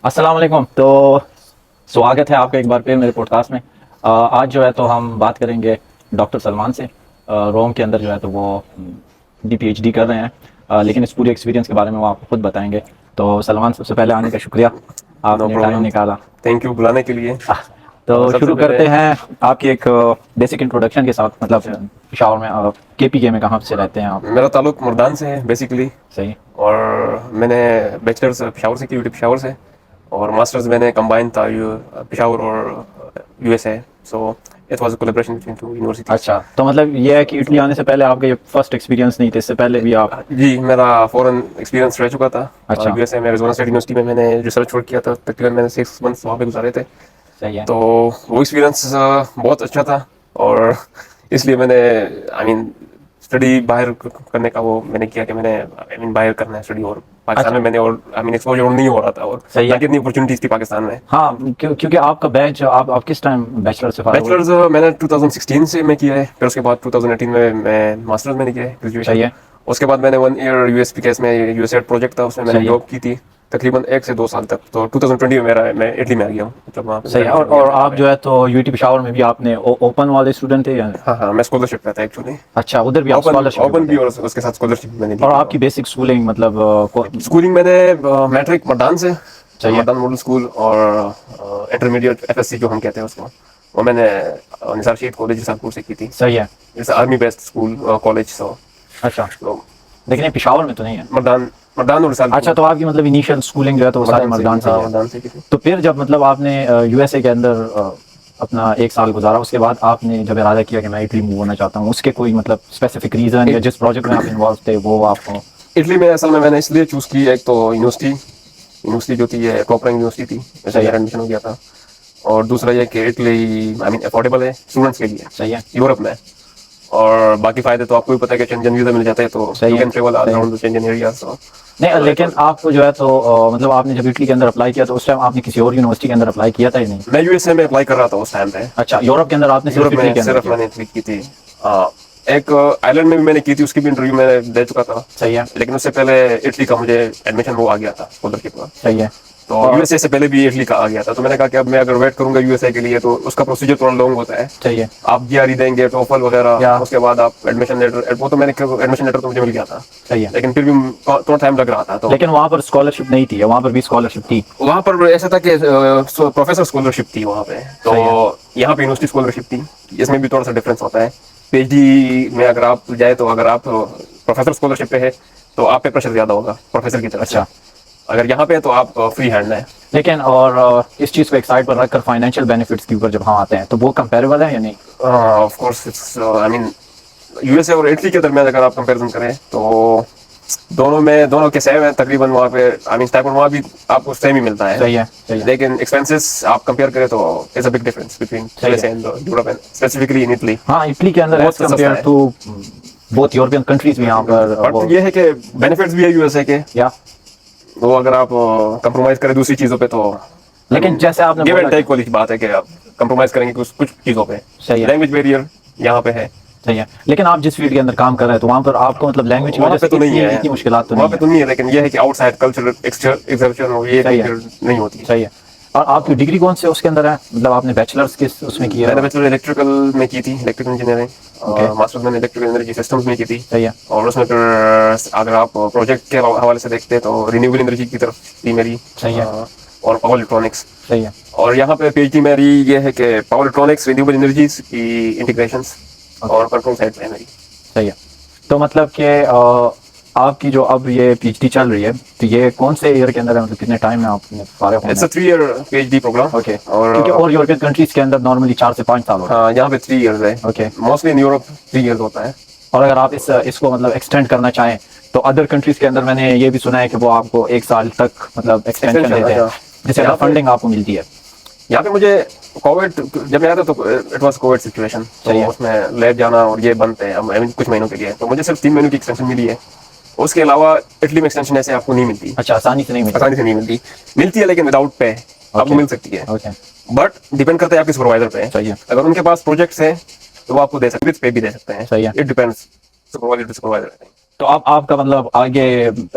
अस्सलाम वालेकुम। तो स्वागत है आपका एक बार फिर मेरे पॉडकास्ट में। आज जो है तो हम बात करेंगे डॉक्टर सलमान से। रोम के अंदर जो है तो वो डी पीएचडी कर रहे हैं। लेकिन इस पूरे एक्सपीरियंस के बारे में वो आपको खुद बताएंगे। तो सलमान, सबसे पहले आने का शुक्रिया, नो आपने टाइम प्रॉब्लम। निकाला। थैंक यू बुलाने के लिए। तो सबसे शुरू पहले करते हैं आपकी एक बेसिक इंट्रोडक्शन के साथ। मतलब पेशावर में केपीके में कहाँ से रहते हैं आप? मेरा ताल्लुक मुर्दान से है बेसिकली। सही। और मैंने बैचलर्स पेशावर से की, यूटी पेशावर से। और मास्टर्स मैंने कंबाइन था पेशावर और USA. So it was a collaboration between two universities. अच्छा, तो मतलब ये है कि इटली आने से पहले आपका ये फर्स्ट एक्सपीरियंस नहीं था, इससे पहले भी आप? जी, मेरा फॉरेन एक्सपीरियंस रह चुका था। अच्छा। यूएसए में एरिज़ोना स्टेट यूनिवर्सिटी में मैंने रिसर्च वर्क किया था। तकरीबन मैंने 6 मंथ्स वहाँ पे गुजारे थे। सही है। तो वो एक्सपीरियंस बहुत अच्छा था। और इसलिए मैंने स्टडी बाहर करने का वो मैंने किया कि मैंने बाहर करना है स्टडी। और पाकिस्तान अच्छा। में मैंने और एक्सपोजर नहीं हो रहा था। और सही ना है। कितनी अपॉर्चुनिटीज थी पाकिस्तान में। हाँ, क्योंकि आपका बैच, आप किस टाइम बैचलर से फारिग हुए? बैचलर्स मैंने 2016 से मैं किया है। फिर उसके बाद 2018 में मैं मास्टर्स मैंने किया है, ग्रेजुएशन। सही है। उसके बाद मैंने 1 ईयर यूएसपीकेएस में यूएसएड प्रोजेक्ट था, उसमें मैंने सही है। जॉब की थी तकरीबन 1 से 2 साल तक। तो 2020 में मैं इटली में आ गया हूँ, मतलब वहाँ पे सही मेरा है। एडमिशन हो गया और था यहाँ आप पे। जो है तो यूटी पेशावर में भी आपने ओपन वाले स्टूडेंट थे या? हाँ हाँ, मैं स्कॉलरशिप पे था एक्चुअली। अच्छा, उधर भी आप ओपन स्कॉलरशिप पे ओपन पढ़ते भी, हैं? और उसके साथ स्कॉलरशिप मैंने ली और थी। आपकी बेसिक स्कूलिंग मतलब स्कूलिंग मैंने मैट्रिक मर्दान से, सही है। Mardan model school. और इंटरमीडिएट एफएससी जो हम कहते हैं उसको, वो मैंने निसार शहीद कॉलेज रिसालपुर से की थी। सही है। It's army based school college. So अच्छा, लेकिन ये पेशावर में तो नहीं है? मर्दान मर्दान और अच्छा, रिसालपुर। तो आपकी मतलब इनिशियल स्कूलिंग जो है तो वो सारी मर्दान से मर्दान की, से ही हाँ है? मर्दान से की थी। तो फिर जब मतलब आपने यूएसए के अंदर अपना एक साल गुजारा, उसके बाद आपने जब इरादा किया कि मैं इटली मूव होना चाहता हूँ, उसके कोई मतलब स्पेसिफिक रीज़न या जिस प्रोजेक्ट में आप इन्वॉल्व थे वो आपको? इटली में असल में मैंने इसलिए चूज की, एक तो यूनिवर्सिटी जो थी ये टॉप रैंक यूनिवर्सिटी थी, वैसे सही है। मेरा एडमिशन हो गया था। और दूसरा ये कि इटली अफोर्डेबल है स्टूडेंट्स के लिए, सही है। यूरोप में। और बाकी फायदे तो आपको भी पता है कि शेंजन वीजा मिल जाता है, तो सही यू है। कैन ट्रेवल सही है। Around the Schengen area. So नहीं, लेकिन आपको जो है तो मतलब आपने जब इटली के अंदर अप्लाई किया तो उस टाइम आपने किसी और यूनिवर्सिटी के अंदर अप्लाई किया था या नहीं? मैं यूएसए में अप्लाई कर रहा था उस टाइम पे। अच्छा, यूरोप के अंदर आपने सिर्फ यूरोप इटली में के अंदर सिर्फ किया? मैंने इटली की थी। एक आयरलैंड में भी मैंने की थी, उसकी भी इंटरव्यू मैंने दे चुका था। सही है। लेकिन उससे पहले इटली का मुझे एडमिशन वो आ गया था स्कॉलरशिप का। सही है। तो और यूएसए से पहले भी इटली का आ गया था। तो मैंने कहा कि अब मैं अगर वेट करूंगा यूएसए के लिए तो उसका प्रोसीजर थोड़ा लॉन्ग होता है। सही है। आप जीआरई देंगे, टोफल वगैरह, या उसके बाद आप एडमिशन लेटर, वो तो मैंने एडमिशन लेटर तो मुझे मिल गया था। सही है। लेकिन फिर भी थोड़ा टाइम लग रहा था। तो लेकिन वहाँ पर स्कॉलरशिप नहीं थी या वहाँ पर भी स्कॉलरशिप थी? वहाँ पर ऐसा था कि प्रोफेसर स्कॉलरशिप थी वहाँ पे। तो सही है। यहाँ पे यूनिवर्सिटी स्कॉलरशिप थी। इसमें भी थोड़ा सा डिफरेंस होता है। पीएचडी में अगर आप जाए तो अगर आप प्रोफेसर स्कॉलरशिप पे है तो आप पे प्रेशर ज्यादा होगा प्रोफेसर की तरफ से। अच्छा। अगर यहाँ पे है तो आप फ्री हैंड है। लेकिन और इस चीज़ को एक साइड पर रखकर फाइनेंशियल बेनिफिट्स के ऊपर जब हम आते हैं तो वो कंपेरेबल है या नहीं? ऑफ कोर्स इट्स यूएसए और इटली के दरमियान अगर आप कंपैरिजन करें तो दोनों के सेम है तकरीबन। वहाँ पे स्टाइपेंड वहाँ भी आपको सेम ही मिलता है। सही है। सही है। लेकिन एक्सपेंसेस आप कंपेयर करें तो it's a big difference between सही है। USA and Europe and specifically in Italy. हाँ, इटली के अंदर बहुत एज सस्ता कम्पेयर है। टू बोथ यूरोपियन कंट्रीज भी यहाँ पर वो बट ये है कि बेनिफिट्स भी है यूएसए के। या वो अगर आप कंप्रोमाइज करें दूसरी चीजों पे तो लेकिन जैसे आपने गिव एंड बोला टेक वाली बात है कि आप कंप्रोमाइज करेंगे कुछ कुछ चीजों पे। सही है। लैंग्वेज बैरियर यहाँ पे है। सही है। लेकिन आप जिस फील्ड के अंदर काम कर रहे हैं तो वहाँ पर आपको मतलब लैंग्वेज की वहाँ वजह पे से तो नहीं है, इतनी मुश्किलात तो वहाँ नहीं पे है? तो नहीं है। लेकिन ये है कि आउटसाइड कल्चर एक्सेप्शन हो, ये सही है। फिर नहीं होती। सही है। और आपकी डिग्री कौन से उसके अंदर है, मतलब आपने बैचलर्स किस उसमें किया मैंने है? बैचलर इलेक्ट्रिकल में की थी, इलेक्ट्रिकल इंजीनियरिंग। ओके। और मास्टर्स मैंने इलेक्ट्रिकल एनर्जी सिस्टम्स में की थी। सही है। और उसमें फिर अगर आप प्रोजेक्ट के हवाले से देखते हैं तो रिन्यूएबल एनर्जी की तरफ थी मेरी। सही है। और पावर इलेक्ट्रॉनिक्स। सही है। और यहाँ पे पीएचडी मेरी ये है कि पावर इलेक्ट्रॉनिक्स, रिन्यूएबल एनर्जीज की इंटीग्रेशंस और कंट्रोल साइड पे है मेरी। सही है। तो मतलब कि आपकी जो अब ये पीएचडी चल रही है तो ये कौन से ईयर के अंदर है, मतलब कितने टाइम में आपने फारिग होना इट्स है? अ 3 ईयर पीएचडी प्रोग्राम। ओके। और क्योंकि और यूरोपियन कंट्रीज के अंदर नॉर्मली 4 से 5 साल होता हाँ, यहाँ पे 3 ईयर्स है। है। Okay. Mostly in Europe 3 years होता है। और अगर आप इसको मतलब एक्सटेंड करना चाहें तो अदर कंट्रीज के अंदर मैंने ये भी सुना है कि वो आपको 1 साल तक मतलब एक्सटेंशन Extension, देते हैं, अच्छा। जिससे यहाँ पे- फंडिंग आपको मिलती है। यहाँ पे मुझे कोविड जब मैं आया था तो इट वाज कोविड सिचुएशन। सही है। तो उसमें लैब जाना और ये बंद है अब कुछ महीनों के लिए। तो मुझे सिर्फ 3 महीनों की एक्सटेंशन मिली है। उसके अलावा इटली में एक्सटेंशन ऐसे आपको नहीं मिलती, अच्छा, आसानी से नहीं मिलता? आसानी से नहीं मिलती है। लेकिन विदाउट पे आपको मिल सकती है। ओके। बट डिपेंड करता है आपके सुपरवाइजर पे। सही है। अगर उनके पास प्रोजेक्ट्स हैं तो वो आपको दे सकते हैं, पे भी दे सकते हैं। सही है। It depends supervisor to supervisor. तो आपका मतलब आगे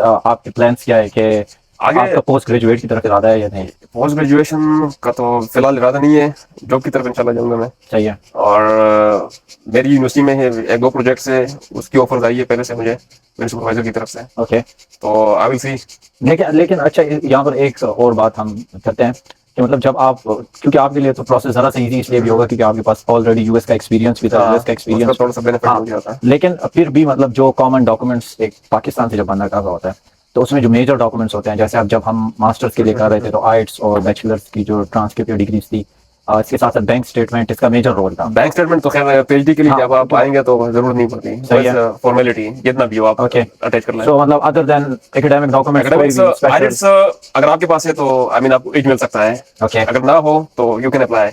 आपके प्लान्स क्या है कि आगे आपका पोस्ट ग्रेजुएट की तरफ इरादा है या नहीं? पोस्ट ग्रेजुएशन का तो फिलहाल इरादा नहीं है, जॉब की तरफ इंशाल्लाह जाऊंगा मैं। सही है। और मेरी यूनिवर्सिटी में है एक दो प्रोजेक्ट्स है, उसकी ऑफर्स आई है पहले से मुझे मेरे सुपरवाइजर की तरफ से, ओके। तो आई विल सी। लेकिन लेकिन अच्छा, यहाँ पर एक और बात हम करते हैं कि मतलब जब आप, क्योंकि आपके लिए तो प्रोसेस ज़रा सा इजी इसलिए भी होगा क्योंकि आपके पास ऑलरेडी यूएस का एक्सपीरियंस भी था, यूएस का एक्सपीरियंस थोड़ा सा बेनिफिट मिल जाता है। लेकिन फिर भी मतलब जो कॉमन डॉक्यूमेंट्स एक पाकिस्तान से जब बंदा कर रहा होता है तो उसमें जो मेजर डॉक्यूमेंट्स होते हैं, जैसे अब जब हम मास्टर्स के लिए कर रहे थे तो आइट्स और बैचलर्स की जो ट्रांसक्रिप्ट डिग्रीज थी, इसके साथ साथ बैंक स्टेटमेंट इसका मेजर रोल था। बैंक स्टेटमेंट तो खैर पीएचडी के लिए हाँ, जब आप आएंगे तो जरूरत नहीं पड़ती, सही है। बस फॉर्मेलिटी जितना भी हो आप ओके। अटैच कर लें। सो मतलब other than academic documents academics आइट्स अगर आपके पास है तो आई मीन आपको एज मिल सकता है, ओके, अगर ना हो तो यू कैन अप्लाई।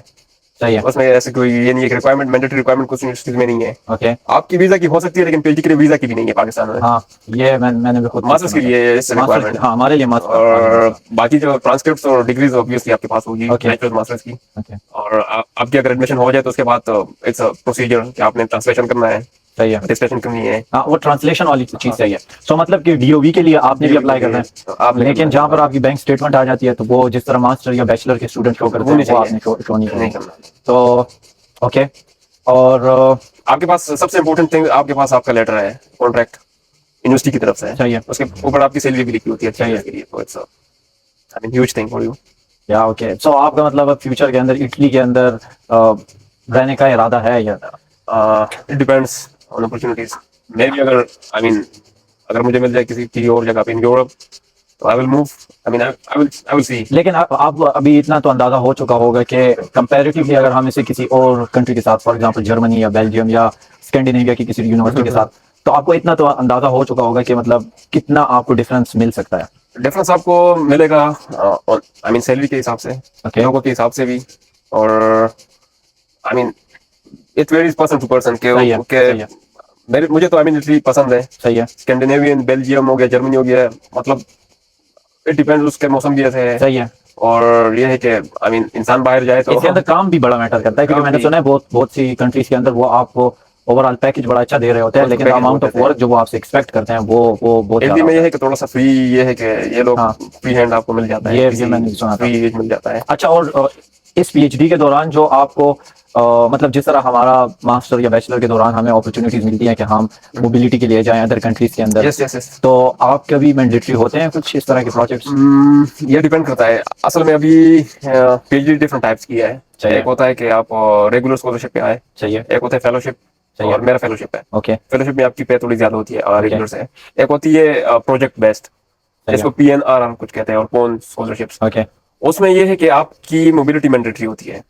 सही है। उसमें ऐसे कोई ये नहीं है कि रिक्वायरमेंट, मैंडेटरी रिक्वायरमेंट कुछ यूनिवर्सिटीज में नहीं है। ओके, आपकी वीजा की हो सकती है लेकिन पीएचडी के लिए वीजा की भी नहीं है पाकिस्तान में। हाँ ये मैंने भी खुद मास्टर्स के लिए इस रिक्वायरमेंट, हाँ हमारे लिए मास्टर। और बाकी जो ट्रांसक्रिप्ट्स और डिग्रीज ऑब्वियसली आपके पास होगी, Okay. बैचलर्स मास्टर्स की। ओके, और आपकी अगर एडमिशन हो जाए तो उसके बाद इट्स प्रोसीजर कि आपने ट्रांसलेशन करना है, सही है। डिस्कशन करनी है। हाँ वो ट्रांसलेशन वाली चीज सही है। सो मतलब कि डीओवी के लिए आपने भी अप्लाई करना है, आप लेकिन जहाँ पर आपकी बैंक स्टेटमेंट आ जाती है तो वो जिस तरह मास्टर या बैचलर के स्टूडेंट शो करते हैं वो आपने शो नहीं नहीं करना। करना। तो ओके, और आपके पास सबसे इम्पोर्टेंट थिंग, आपके पास आपका लेटर है, कॉन्ट्रैक्ट यूनिवर्सिटी की तरफ से है, सही है। उसके ऊपर आपकी सैलरी भी लिखी होती है सही है। के लिए, तो it's I mean huge thing for you. या ओके, सो आपका मतलब अब फ्यूचर के अंदर इटली के अंदर रहने का इरादा है या? It depends on opportunities. Maybe अगर आई मीन अगर मुझे मिल जाए किसी और जगह पे इन यूरोप तो I will move, I mean I will see. लेकिन आप अभी इतना तो अंदाजा हो चुका होगा कि कंपैरेटिवली अगर हम इसे किसी और कंट्री के साथ, फॉर एग्जांपल जर्मनी या बेल्जियम या स्कैंडिनेविया की किसी यूनिवर्सिटी के साथ, तो आपको इतना तो अंदाजा हो चुका होगा कि मतलब कितना आपको डिफरेंस मिल सकता है। डिफरेंस आपको मिलेगा आई मीन सैलरी के हिसाब से, Okay. लोगों के हिसाब से भी, और I mean it varies person to person सही है, सही है। मेरे मुझे तो आई मीन इटली पसंद है। सही है, स्कैंडिनेवियन, बेल्जियम हो गया, जर्मनी हो गया, मतलब इट डिपेंड्स, उसके मौसम भी ऐसे है। सही है। और ये है कि आई मीन इंसान बाहर जाए तो इसके अंदर काम भी बड़ा मैटर करता है क्योंकि काम मैंने भी। सुना है बहुत सी कंट्रीज के अंदर वो आपको ओवरऑल पैकेज बड़ा अच्छा दे रहे होते हैं, लेकिन package अमाउंट ऑफ होते हैं। वर्क जो वो आपसे एक्सपेक्ट करते हैं वो बहुत इटली ज्यादा में ये होता है कि थोड़ा सा फ्री, ये है कि ये लोग हाँ। फ्री हैंड आपको मिल जाता है, ये मैंने सुना था। फ्री मिल जाता है। है। अच्छा, और इस पीएचडी के दौरान जो आपको मतलब जिस तरह हमारा मास्टर या बैचलर के दौरान हमें अपॉर्चुनिटीज मिलती हैं कि हम मोबिलिटी के लिए जाएं अदर कंट्रीज के अंदर, यस यस यस। तो आपके भी मैंडेटरी होते हैं कुछ इस तरह के प्रोजेक्ट्स? ये डिपेंड करता है। असल में अभी पीएचडी डिफरेंट टाइप्स की है। सही है। एक होता है कि आप रेगुलर स्कॉलरशिप पे आए, सही है। एक होता है फेलोशिप, सही है। और मेरा फेलोशिप है। ओके, फेलोशिप में आपकी पे थोड़ी ज्यादा होती है रेगुलर से। एक होती है प्रोजेक्ट बेस्ड, जिसको पीएनआर कुछ कहते हैं, और पोन स्कॉलरशिप्स। ओके, उसमें ये है कि आपकी मोबिलिटी मैंडेटरी होती है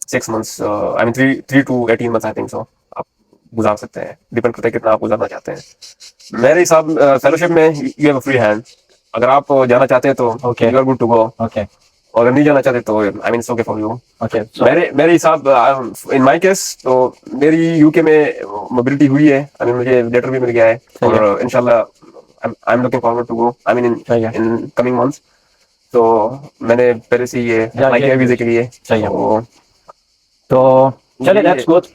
6 months, I mean 3 to 18 months I think so, आप गुजार सकते हैं, डिपेंड करता है कितना आप गुजारना चाहते हैं। मेरे हिसाब फेलोशिप में यू हैव फ्री हैंड, अगर आप जाना चाहते हैं तो Okay. You are good to go, okay, और अगर नहीं जाना चाहते तो I mean okay for you. Okay. मेरे हिसाब इन माय केस तो मेरी यूके में मोबिलिटी हुई है, आई मीन मुझे लेटर भी मिल गया है, सही है। और इंशाल्लाह I am looking forward to go, I mean सही है। In coming months. तो मैंने पहले से ये अप्लाई किया वीजा के लिए। सही है। तो तो चले, ये- दैट्स गुड।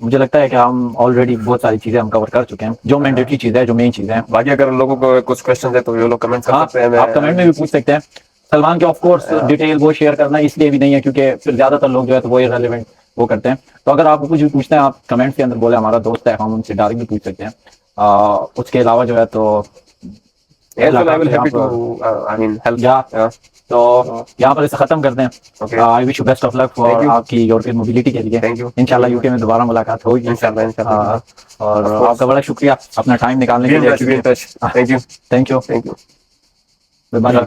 मुझे लगता है कि हम ऑलरेडी बहुत सारी चीजें हम कवर कर चुके हैं, जो मैंडेटरी चीजें हैं, जो मेन चीजें हैं। बाकी अगर लोगों को कुछ क्वेश्चन है तो ये लोग कमेंट कर हाँ, सकते हैं। आप कमेंट में भी पूछ सकते हैं। सलमान के ऑफ कोर्स डिटेल वो शेयर करना इसलिए भी नहीं है क्योंकि फिर ज्यादातर लोग जो है तो वो इररिलेवेंट वो करते हैं। तो अगर आपको कुछ भी पूछना है आप कमेंट के अंदर बोले, हमारा दोस्त है, हम उनसे डायरेक्ट भी पूछ सकते हैं। उसके अलावा जो है तो I will happy to I mean help. या तो यहाँ पर इसे खत्म करते हैं। Okay. I wish you best of luck Thank for you. आपकी यूरोपियन मोबिलिटी के लिए। Thank you. इंशाल्लाह यूके में दोबारा मुलाकात होगी इंशाल्लाह इंशाल्लाह। और Of course. आपका बड़ा शुक्रिया अपना टाइम निकालने Be के in touch, be लिए। in touch. Thank you. Thank you. Thank you. Bye.